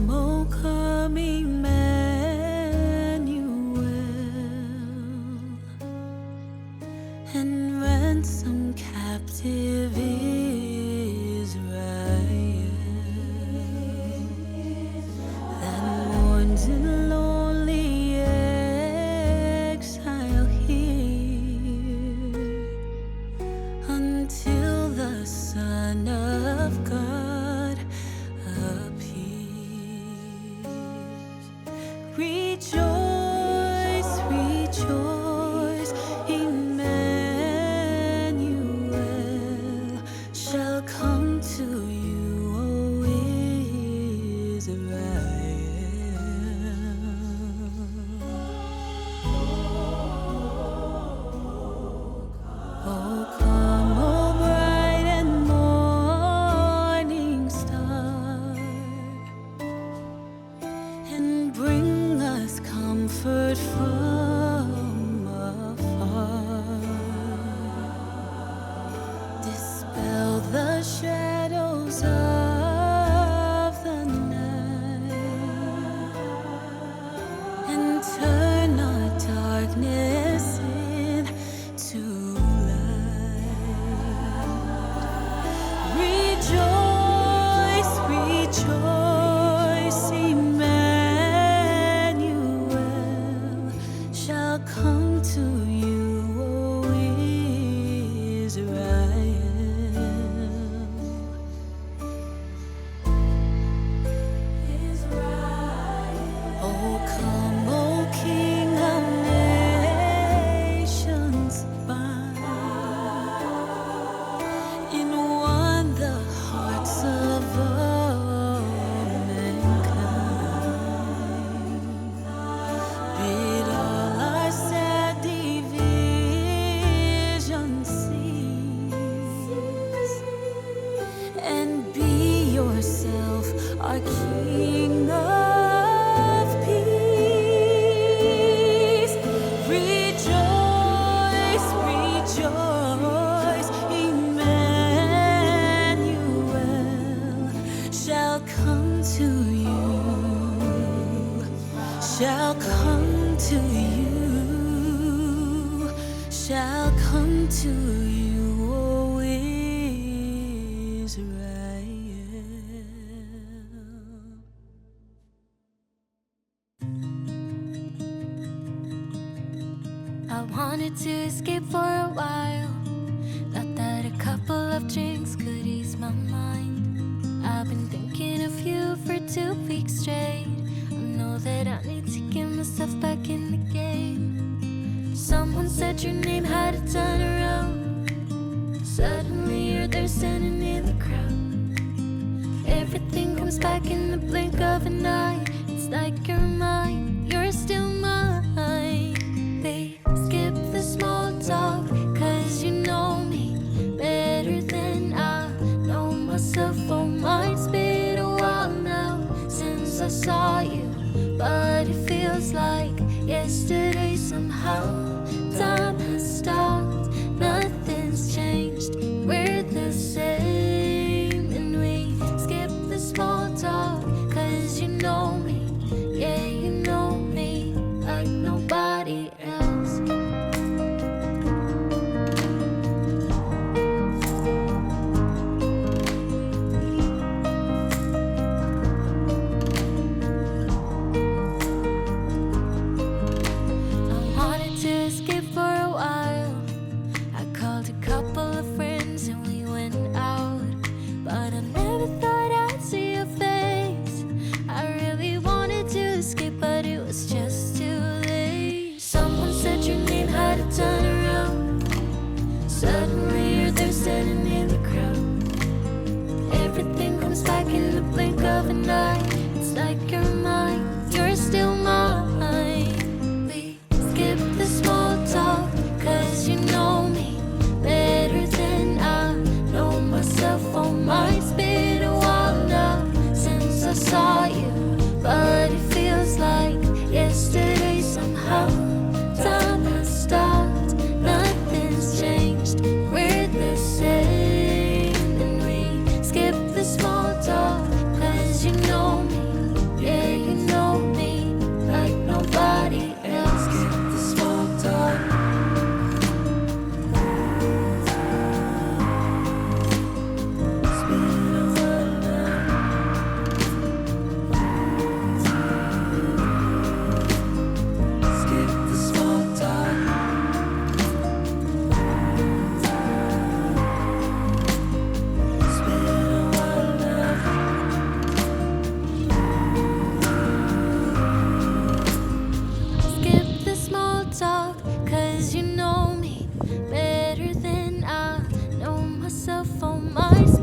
oh come Emmanuel, and ransom captive Israel that mourns in lonely exile here until the Son of God appears. Rejoice, rejoice, Emmanuel shall come to you, O Israel. Oh, come, O bright and morning star, and bring us comfort from afar. Dispel the shadows of the night and turn our darkness into light. Rejoice, rejoice, Emmanuel shall come to you, O Israel. Oh, come, O King of nations, bind in one the hearts of all mankind. Bid all our sad divisions cease, and be yourself our King of peace. Rejoice, rejoice, Emmanuel shall come to you, shall come to you, shall come to you, O Israel. I wanted to escape for a while. Thought that a couple of drinks could ease my mind. I've been thinking of you for 2 weeks straight. I know that I need to get myself back in the game. Someone said your name had a turn around. Suddenly you're there standing in the crowd. Everything comes back in the blink of an eye. It's like you're mine, you're still mine. They skip the small talk, cause you know me better than I know myself. Oh, mine's been a while now since I saw you, but it feels like yesterday somehow. Time has stopped, nothing's changed, we're the same. And we skip the small talk, cause you know me, yeah, you know me like nobody else. I wanted to escape for a while. I called a couple of friends myself on my